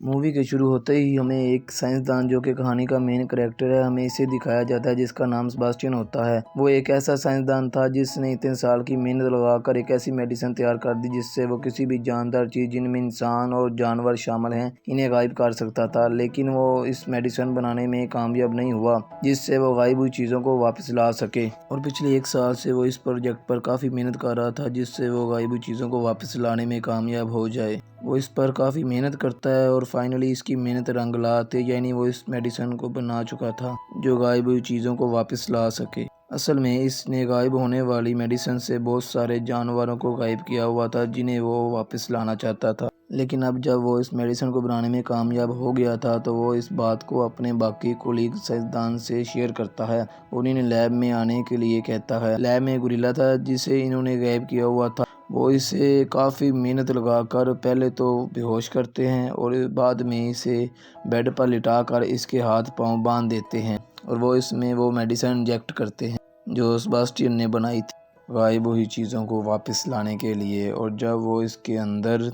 Movie के शुरू होते ही हमें एक साइंसदान जो कि कहानी का मेन कैरेक्टर है, हमें इसे दिखाया जाता है जिसका नाम सेबास्टियन होता है। वो एक ऐसा साइंसदान था जिसने इतने साल की मेहनत लगाकर एक ऐसी मेडिसिन तैयार कर दी जिससे वो किसी भी जानदार चीज़ जिनमें इंसान और जानवर शामिल हैं इन्हें गायब कर सकता था। लेकिन वो इस मेडिसिन बनाने में कामयाब नहीं हुआ जिससे वो गायब हुई चीज़ों को वापस ला सके। और पिछले 1 साल से वो इस प्रोजेक्ट पर काफ़ी मेहनत कर रहा था जिससे वो गायब हुई चीज़ों को वापस लाने में कामयाब हो जाए। वो इस पर काफ़ी मेहनत करता है और फाइनली इसकी मेहनत रंग लाते, यानी वो इस मेडिसिन को बना चुका था जो गायब हुई चीज़ों को वापस ला सके। असल में इसने गायब होने वाली मेडिसिन से बहुत सारे जानवरों को गायब किया हुआ था जिन्हें वो वापस लाना चाहता था। लेकिन अब जब वो इस मेडिसिन को बनाने में कामयाब हो गया था तो वो इस बात को अपने बाकी कोलीग साइंसदान से शेयर करता है और इन्हें लैब में आने के लिए कहता है। लैब में गोरिल्ला था जिसे इन्होंने गायब किया हुआ था। वो इसे काफ़ी मेहनत लगाकर पहले तो बेहोश करते हैं और बाद में इसे बेड पर लिटाकर इसके हाथ पांव बांध देते हैं और वो इसमें वो मेडिसिन इंजेक्ट करते हैं जो सेबास्टियन ने बनाई थी गायब हुई चीज़ों को वापस लाने के लिए। और जब वो इसके अंदर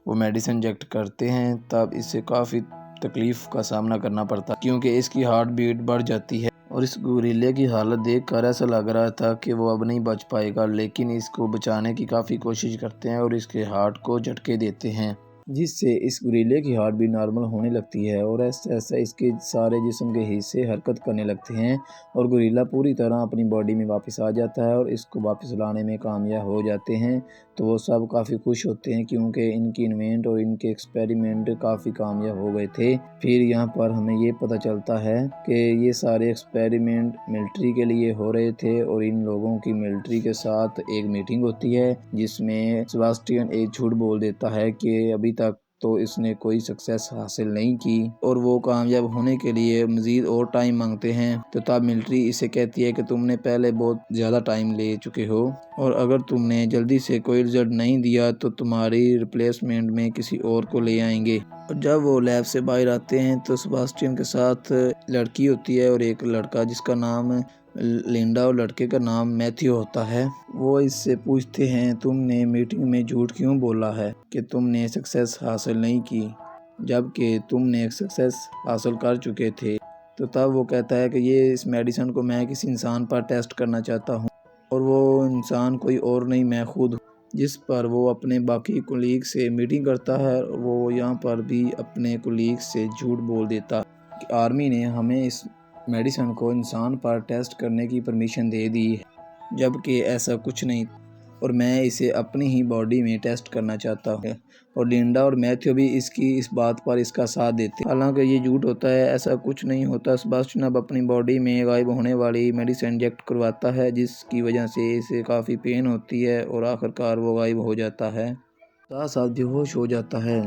वो मेडिसिन इंजेक्ट करते हैं तब इसे काफ़ी तकलीफ़ का सामना करना पड़ता क्योंकि इसकी हार्ट बीट बढ़ जाती है। और इस गोरिल्ले की हालत देखकर ऐसा लग रहा था कि वो अब नहीं बच पाएगा, लेकिन इसको बचाने की काफ़ी कोशिश करते हैं और इसके हार्ट को झटके देते हैं जिससे इस गोरिल्ले की हार्ट भी नॉर्मल होने लगती है और ऐसे ऐसे इसके सारे जिस्म के हिस्से हरकत करने लगते हैं और गोरिल्ला पूरी तरह अपनी बॉडी में वापस आ जाता है और इसको वापस लाने में कामयाब हो जाते हैं। तो वो सब काफ़ी खुश होते हैं क्योंकि इनकी इन्वेंट और इनके एक्सपेरिमेंट काफ़ी कामयाब हो गए थे। फिर यहाँ पर हमें ये पता चलता है कि ये सारे एक्सपेरिमेंट मिलिट्री के लिए हो रहे थे और इन लोगों की मिलिट्री के साथ एक मीटिंग होती है जिसमें सेबास्टियन एक झूठ बोल देता है कि अभी तक तो इसने कोई सक्सेस हासिल नहीं की और वो कामयाब होने के लिए मज़ीद और टाइम मांगते हैं। तो तब मिलिट्री इसे कहती है कि तुमने पहले बहुत ज़्यादा टाइम ले चुके हो और अगर तुमने जल्दी से कोई रिजल्ट नहीं दिया तो तुम्हारी रिप्लेसमेंट में किसी और को ले आएंगे। और जब वो लैब से बाहर आते हैं तो सेबास्टियन के साथ लड़की होती है और एक लड़का जिसका नाम लिंडा और लड़के का नाम मैथ्यू होता है। वो इससे पूछते हैं तुमने मीटिंग में झूठ क्यों बोला है कि तुमने सक्सेस हासिल नहीं की जबकि तुमने सक्सेस हासिल कर चुके थे। तो तब वो कहता है कि ये इस मेडिसिन को मैं किसी इंसान पर टेस्ट करना चाहता हूँ और वो इंसान कोई और नहीं मैं खुद हूँ। जिस पर वो अपने बाकी कोलीग से मीटिंग करता है। वो यहाँ पर भी अपने कोलीग से झूठ बोल देता कि आर्मी ने हमें इस मेडिसिन को इंसान पर टेस्ट करने की परमिशन दे दी है जबकि ऐसा कुछ नहीं और मैं इसे अपनी ही बॉडी में टेस्ट करना चाहता हूँ। और लिंडा और मैथ्यू भी इस बात पर इसका साथ देते हैं। हालांकि ये झूठ होता है, ऐसा कुछ नहीं होता। सेबास्टियन अब अपनी बॉडी में गायब होने वाली मेडिसिन इंजेक्ट करवाता है जिसकी वजह से इसे काफ़ी पेन होती है और आखिरकार वो गायब हो जाता है, साथ साथ बेहोश हो जाता है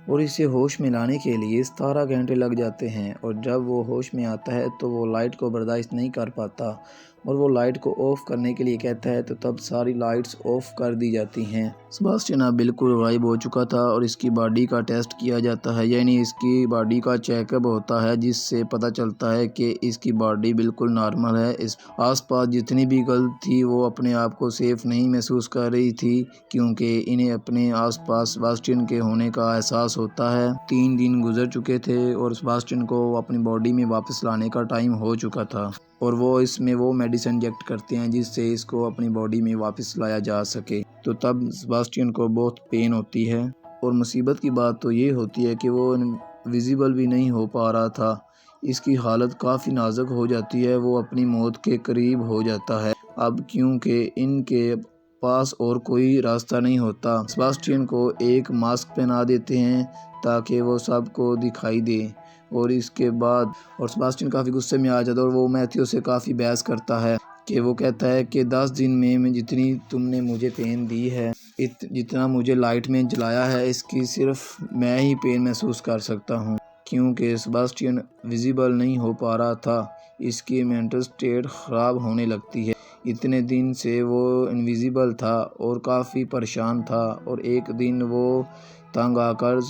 और इसे होश में लाने के लिए 17 घंटे लग जाते हैं। और जब वो होश में आता है तो वो लाइट को बर्दाश्त नहीं कर पाता और वो लाइट को ऑफ करने के लिए कहता है तो तब सारी लाइट्स ऑफ कर दी जाती हैं। सेबास्टियन अब बिल्कुल गायब हो चुका था और इसकी बॉडी का टेस्ट किया जाता है, यानी इसकी बॉडी का चेकअप होता है जिससे पता चलता है कि इसकी बॉडी बिल्कुल नॉर्मल है। इस आसपास जितनी भी गर्ल थी वो अपने आप को सेफ नहीं महसूस कर रही थी क्योंकि इन्हें अपने आसपास सेबास्टियन के होने का एहसास होता है। 3 दिन गुजर चुके थे और सेबास्टियन को अपनी बॉडी में वापस लाने का टाइम हो चुका था और वो इसमें वो मेडिसिन इंजेक्ट करते हैं जिससे इसको अपनी बॉडी में वापस लाया जा सके। तो तब सेबास्टियन को बहुत पेन होती है और मुसीबत की बात तो ये होती है कि वो विजिबल भी नहीं हो पा रहा था। इसकी हालत काफ़ी नाजुक हो जाती है, वो अपनी मौत के करीब हो जाता है अब क्योंकि इनके पास और कोई रास्ता नहीं होता। सेबास्टियन को एक मास्क पहना देते हैं ताकि वो सबको दिखाई दे और इसके बाद और सेबास्टियन काफ़ी गुस्से में आ जाता है और वो मैथ्यू से काफ़ी बहस करता है कि वो कहता है कि 10 दिन में जितनी तुमने मुझे पेन दी है, जितना मुझे लाइट में जलाया है, इसकी सिर्फ मैं ही पेन महसूस कर सकता हूँ। क्योंकि सेबास्टियन विजिबल नहीं हो पा रहा था, इसकी मेंटल स्टेट ख़राब होने लगती है। इतने दिन से वो इनविजिबल था और काफ़ी परेशान था और एक दिन वो तंग आकर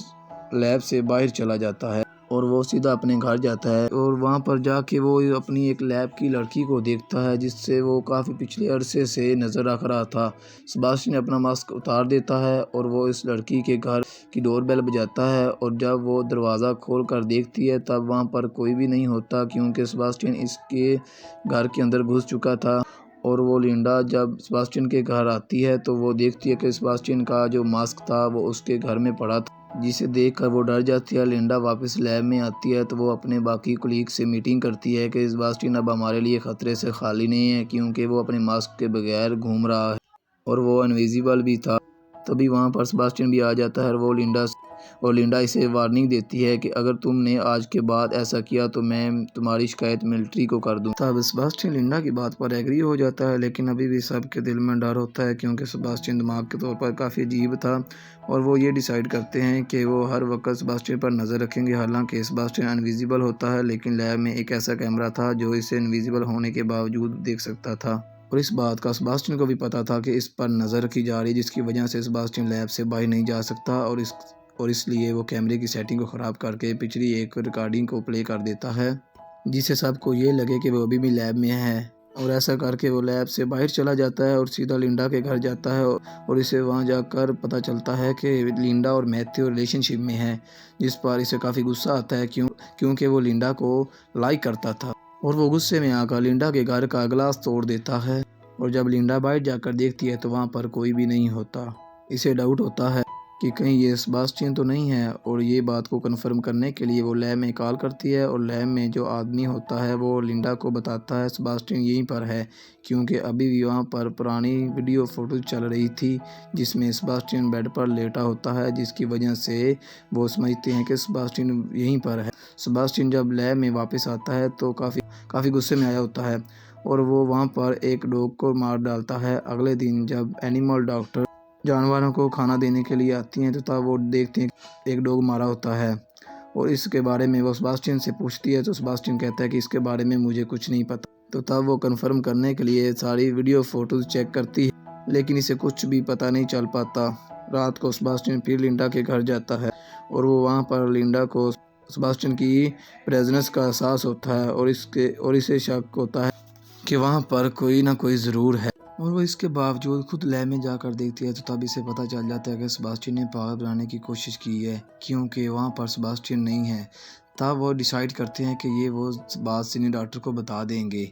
लैब से बाहर चला जाता है और वो सीधा अपने घर जाता है और वहाँ पर जाके वो अपनी एक लैब की लड़की को देखता है जिससे वो काफ़ी पिछले अरसे से नज़र रख रहा था। सेबास्टियन अपना मास्क उतार देता है और वो इस लड़की के घर की डोरबेल बजाता है और जब वो दरवाज़ा खोल कर देखती है तब वहाँ पर कोई भी नहीं होता, क्योंकि सेबास्टियन इसके घर के अंदर घुस चुका था। और वो लिंडा जब सेबास्टियन के घर आती है तो वो देखती है कि सेबास्टियन का जो मास्क था वो उसके घर में पड़ा था, जिसे देखकर वो डर जाती है। लिंडा वापस लैब में आती है तो वो अपने बाकी कोलीग से मीटिंग करती है कि सेबास्टियन अब हमारे लिए ख़तरे से खाली नहीं है, क्योंकि वो अपने मास्क के बगैर घूम रहा है और वो इनविजिबल भी था। तभी वहाँ पर सेबास्टियन भी आ जाता है और लिंडा इसे वार्निंग देती है कि अगर तुमने आज के बाद ऐसा किया तो मैं तुम्हारी शिकायत मिलिट्री को कर दूँ। तब सेबास्टियन लिंडा की बात पर एग्री हो जाता है, लेकिन अभी भी सबके दिल में डर होता है, क्योंकि सेबास्टियन दिमाग के तौर पर काफ़ी अजीब था। और वो ये डिसाइड करते हैं कि वो हर वक्त सेबास्टियन पर नज़र रखेंगे। हालांकि सेबास्टियन इनविजिबल होता है, लेकिन लैब में एक ऐसा कैमरा था जो इसे इनविजिबल होने के बावजूद देख सकता था। और इस बात का सेबास्टियन को भी पता था कि इस पर नज़र रखी जा रही, जिसकी वजह से सेबास्टियन लैब से बाहर नहीं जा सकता। और इसलिए वो कैमरे की सेटिंग को ख़राब करके पिछली एक रिकॉर्डिंग को प्ले कर देता है, जिससे सबको ये लगे कि वो अभी भी लैब में है। और ऐसा करके वो लैब से बाहर चला जाता है और सीधा लिंडा के घर जाता है। और इसे वहाँ जाकर पता चलता है कि लिंडा और मैथ्यू रिलेशनशिप में है, जिस पर इसे काफ़ी गुस्सा आता है, क्योंकि वो लिंडा को लाइक करता था। और वो गुस्से में आकर लिंडा के घर का ग्लास तोड़ देता है। और जब लिंडा बाहर जाकर देखती है तो वहाँ पर कोई भी नहीं होता। इसे डाउट होता है कि कहीं ये सेबास्टियन तो नहीं है, और ये बात को कंफर्म करने के लिए वो लैब में कॉल करती है। और लैब में जो आदमी होता है वो लिंडा को बताता है सेबास्टियन यहीं पर है, क्योंकि अभी भी वहाँ पर पुरानी वीडियो फोटो चल रही थी जिसमें सेबास्टियन बेड पर लेटा होता है, जिसकी वजह से वो समझते हैं कि सेबास्टियन यहीं पर है। सेबास्टियन जब लैब में वापस आता है तो काफ़ी गुस्से में आया होता है और वो वहाँ पर एक डॉग को मार डालता है। अगले दिन जब एनिमल डॉक्टर जानवरों को खाना देने के लिए आती हैं तो तब वो देखते हैं कि एक डॉग मारा होता है। और इसके बारे में वो सेबास्टियन से पूछती है तो सेबास्टियन कहता है कि इसके बारे में मुझे कुछ नहीं पता। तो तब वो कंफर्म करने के लिए सारी वीडियो फोटोज चेक करती है, लेकिन इसे कुछ भी पता नहीं चल पाता। रात को सेबास्टियन फिर लिंडा के घर जाता है और वो वहाँ पर लिंडा को सेबास्टियन की प्रेजेंस का एहसास होता है और इसे शक होता है कि वहाँ पर कोई ना कोई ज़रूर है। और वो इसके बावजूद खुद लैब में जाकर देखती है तो तब इसे पता चल जाता है कि सेबास्टियन ने पागल बनाने की कोशिश की है, क्योंकि वहाँ पर सेबास्टियन नहीं है। तब वो डिसाइड करते हैं कि ये वो बात सीनियर डॉक्टर को बता देंगे।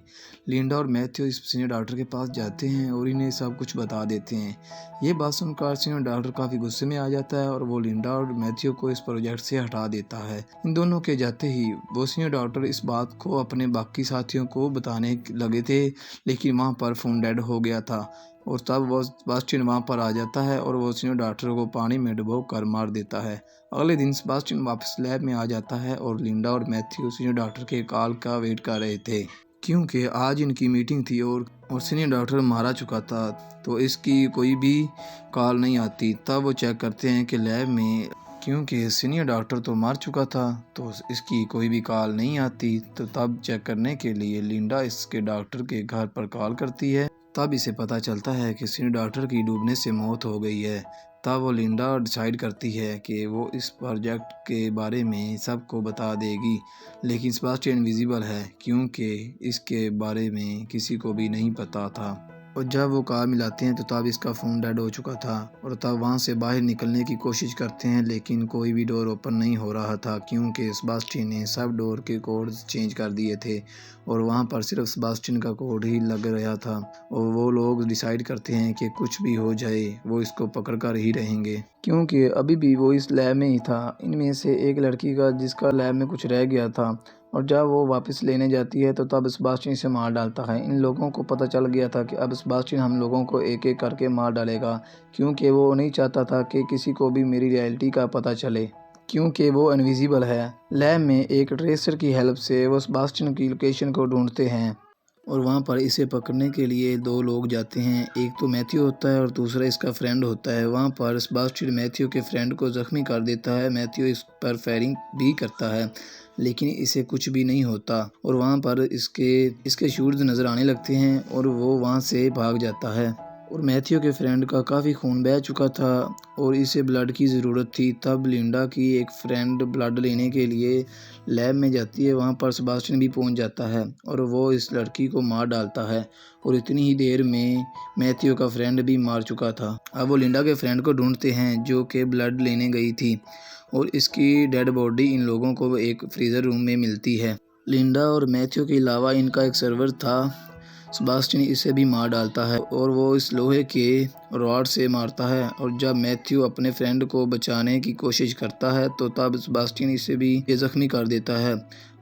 लिंडा और मैथ्यू इस सीनियर डॉक्टर के पास जाते हैं और इन्हें सब कुछ बता देते हैं। ये बात सुनकर सीनियर डॉक्टर काफ़ी गुस्से में आ जाता है और वो लिंडा और मैथ्यू को इस प्रोजेक्ट से हटा देता है। इन दोनों के जाते ही वो सीनियर डॉक्टर इस बात को अपने बाकी साथियों को बताने लगे थे, लेकिन वहाँ पर फ़ोन डेड हो गया था। और तब वो सेबास्टियन वहाँ पर आ जाता है और वो सीनियर डॉक्टर को पानी में डुबो कर मार देता है। अगले दिन सेबास्टियन वापस लैब में आ जाता है और लिंडा और मैथ्यू सीनियर डॉक्टर के कॉल का वेट कर रहे थे, क्योंकि आज इनकी मीटिंग थी और सीनियर डॉक्टर मारा चुका था, तो इसकी कोई भी कॉल नहीं आती। तब वो चेक करते हैं कि लैब में, क्योंकि सीनियर डॉक्टर तो मार चुका था तो इसकी कोई भी कॉल नहीं आती। तो तब चेक करने के लिए लिंडा इसके डॉक्टर के घर पर कॉल करती है। तब इसे पता चलता है कि सीनियर डॉक्टर की डूबने से मौत हो गई है। तब वो लिंडा डिसाइड करती है कि वो इस प्रोजेक्ट के बारे में सबको बता देगी, लेकिन सेबास्टियन इनविजिबल है, क्योंकि इसके बारे में किसी को भी नहीं पता था। और जब वो कार मिलाते हैं तो तब इसका फ़ोन डेड हो चुका था और तब वहाँ से बाहर निकलने की कोशिश करते हैं, लेकिन कोई भी डोर ओपन नहीं हो रहा था, क्योंकि सेबास्टियन ने सब डोर के कोड चेंज कर दिए थे और वहाँ पर सिर्फ सेबास्टियन का कोड ही लग रहा था। और वो लोग डिसाइड करते हैं कि कुछ भी हो जाए वो इसको पकड़ कर ही रहेंगे, क्योंकि अभी भी वो इस लैब में ही था। इनमें से एक लड़की का जिसका लैब में कुछ रह गया था, और जब वो वापस लेने जाती है तो तब सेबास्टियन इसे मार डालता है। इन लोगों को पता चल गया था कि अब सेबास्टियन हम लोगों को एक एक करके मार डालेगा, क्योंकि वो नहीं चाहता था कि किसी को भी मेरी रियलिटी का पता चले, क्योंकि वो इनविजिबल है। लैब में एक ट्रेसर की हेल्प से वो सेबास्टियन की लोकेशन को ढूंढते हैं और वहाँ पर इसे पकड़ने के लिए दो लोग जाते हैं। एक तो मैथ्यू होता है और दूसरा इसका फ्रेंड होता है। वहाँ पर सेबास्टियन मैथ्यू के फ्रेंड को ज़ख्मी कर देता है। मैथ्यू इस पर फायरिंग भी करता है, लेकिन इसे कुछ भी नहीं होता और वहाँ पर इसके शूट्स नज़र आने लगते हैं और वो वहाँ से भाग जाता है। और मैथ्यू के फ्रेंड का काफ़ी खून बह चुका था और इसे ब्लड की ज़रूरत थी। तब लिंडा की एक फ्रेंड ब्लड लेने के लिए लैब में जाती है। वहाँ पर सेबास्टियन भी पहुँच जाता है और वो इस लड़की को मार डालता है और इतनी ही देर में मैथ्यू का फ्रेंड भी मार चुका था। अब वो लिंडा के फ्रेंड को ढूंढते हैं जो कि ब्लड लेने गई थी और इसकी डेड बॉडी इन लोगों को एक फ्रीज़र रूम में मिलती है। लिंडा और मैथ्यू के अलावा इनका एक सर्वर था। सेबास्टियन इसे भी मार डालता है और वो इस लोहे के रॉड से मारता है और जब मैथ्यू अपने फ्रेंड को बचाने की कोशिश करता है तो तब सेबास्टियन इसे भी जख्मी कर देता है।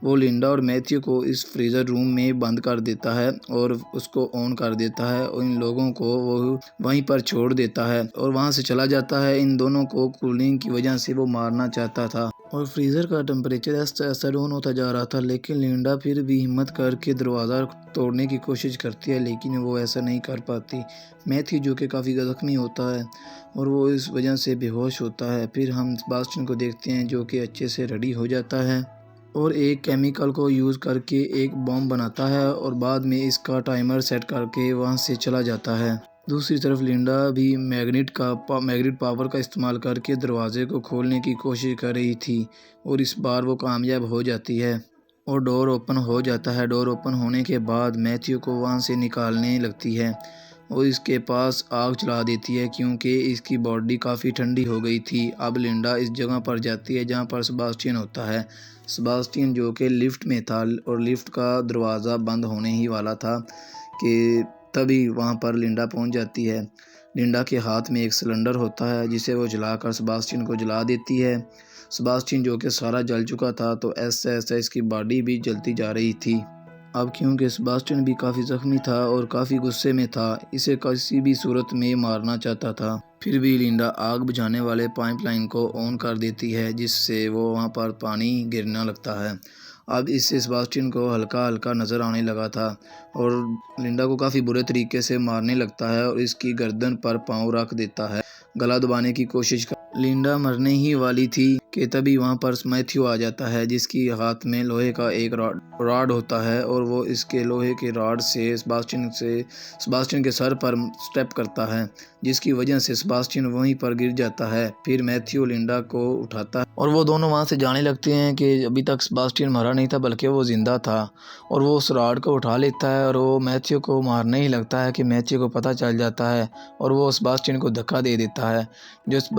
वो लिंडा और मैथ्यू को इस फ्रीज़र रूम में बंद कर देता है और उसको ऑन कर देता है और इन लोगों को वो वहीं पर छोड़ देता है और वहाँ से चला जाता है। इन दोनों को कूलिंग की वजह से वो मारना चाहता था और फ्रीज़र का टेम्परेचर ऐसा डाउन होता जा रहा था, लेकिन लिंडा फिर भी हिम्मत करके दरवाज़ा तोड़ने की कोशिश करती है, लेकिन वो ऐसा नहीं कर पाती। मैथ्यू जो कि काफ़ी ज़ख्मी होता है और वो इस वजह से बेहोश होता है। फिर हम सेबास्टियन को देखते हैं जो कि अच्छे से रेडी हो जाता है और एक केमिकल को यूज़ करके एक बॉम्ब बनाता है और बाद में इसका टाइमर सेट करके वहाँ से चला जाता है। दूसरी तरफ लिंडा भी मैग्नेट पावर का इस्तेमाल करके दरवाजे को खोलने की कोशिश कर रही थी और इस बार वो कामयाब हो जाती है और डोर ओपन हो जाता है। डोर ओपन होने के बाद मैथ्यू को वहाँ से निकालने लगती है और इसके पास आग चला देती है क्योंकि इसकी बॉडी काफ़ी ठंडी हो गई थी। अब लिंडा इस जगह पर जाती है जहाँ पर सेबास्टियन होता है। सेबास्टियन जो कि लिफ्ट में था और लिफ्ट का दरवाज़ा बंद होने ही वाला था कि तभी वहाँ पर लिंडा पहुँच जाती है। लिंडा के हाथ में एक सिलेंडर होता है जिसे वो जलाकर सेबास्टियन को जला देती है। सेबास्टियन जो कि सारा जल चुका था तो ऐसे ऐसे इसकी बॉडी भी जलती जा रही थी। अब क्योंकि सेबास्टियन भी काफ़ी ज़ख्मी था और काफ़ी गुस्से में था, इसे किसी भी सूरत में मारना चाहता था। फिर भी लिंडा आग बुझाने वाले पाइपलाइन को ऑन कर देती है जिससे वो वहाँ पर पानी गिरने लगता है। अब इससे सेबास्टियन को हल्का हल्का नज़र आने लगा था और लिंडा को काफ़ी बुरे तरीके से मारने लगता है और इसकी गर्दन पर पाँव रख देता है, गला दबाने की कोशिश कर। लिंडा मरने ही वाली थी कि तभी वहाँ पर मैथ्यू आ जाता है जिसकी हाथ में लोहे का एक रॉड होता है और वो इसके लोहे के रॉड से सेबास्टियन के सर पर स्टेप करता है जिसकी वजह से सेबास्टियन वहीं पर गिर जाता है। फिर मैथ्यू लिंडा को उठाता है और वो दोनों वहाँ से जाने लगते हैं कि अभी तक सेबास्टियन मरा नहीं था बल्कि वो ज़िंदा था और वो उस रॉड को उठा लेता है और वो मैथ्यू को मारने ही लगता है कि मैथ्यू को पता चल जाता है और वो सेबास्टियन को धक्का दे देता है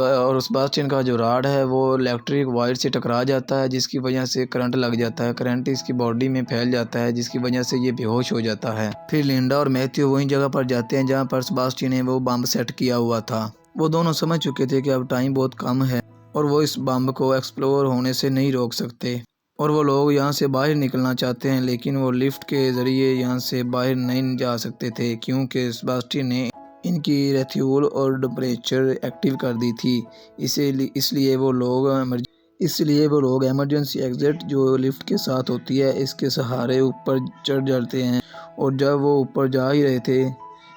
और सेबास्टियन का जो रॉड है वो इलेक्ट्रिक वायर से टकरा जाता है जिसकी वजह से करंट लग जाता है। करंट इसकी बॉडी में फैल जाता है जिसकी वजह से ये बेहोश हो जाता है। फिर लिंडा और मैथ्यू वही जगह पर जाते हैं जहाँ पर सेबास्टियन ने वो बम सेट किया हुआ था। वो दोनों समझ चुके थे कि अब टाइम बहुत कम है और वो इस बम को एक्सप्लोर होने से नहीं रोक सकते और वो लोग यहाँ से बाहर निकलना चाहते हैं, लेकिन वो लिफ्ट के ज़रिए यहाँ से बाहर नहीं जा सकते थे क्योंकि सेबास्टियन ने इनकी रेफ्यूल और टेम्परेचर एक्टिव कर दी थी। इसलिए वो लोग एमरजेंसी एग्जिट जो लिफ्ट के साथ होती है इसके सहारे ऊपर चढ़ जाते हैं और जब वो ऊपर जा ही रहे थे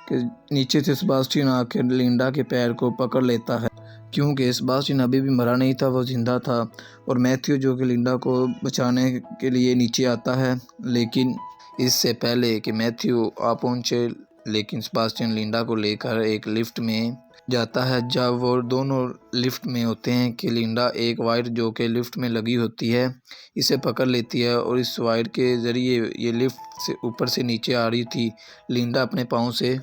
कि नीचे से सेबास्टियन आकर लिंडा के पैर को पकड़ लेता है क्योंकि सेबास्टियन अभी भी मरा नहीं था, वो जिंदा था और मैथ्यू जो कि लिंडा को बचाने के लिए नीचे आता है, लेकिन इससे पहले कि मैथ्यू आ पहुँचे लेकिन सेबास्टियन लिंडा को लेकर एक लिफ्ट में जाता है। जब वो दोनों लिफ्ट में होते हैं कि लिंडा एक वायर जो कि लिफ्ट में लगी होती है इसे पकड़ लेती है और इस वायर के ज़रिए ये लिफ्ट से ऊपर से नीचे आ रही थी। लिंडा अपने पाँव से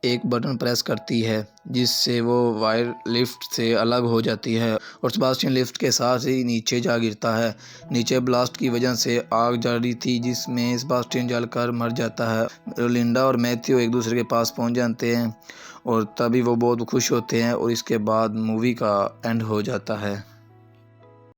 एक बटन प्रेस करती है जिससे वो वायर लिफ्ट से अलग हो जाती है और सेबास्टियन लिफ्ट के साथ ही नीचे जा गिरता है। नीचे ब्लास्ट की वजह से आग जल रही थी जिसमें सेबास्टियन जलकर मर जाता है। लिंडा और मैथ्यू एक दूसरे के पास पहुंच जाते हैं और तभी वो बहुत खुश होते हैं और इसके बाद मूवी का एंड हो जाता है।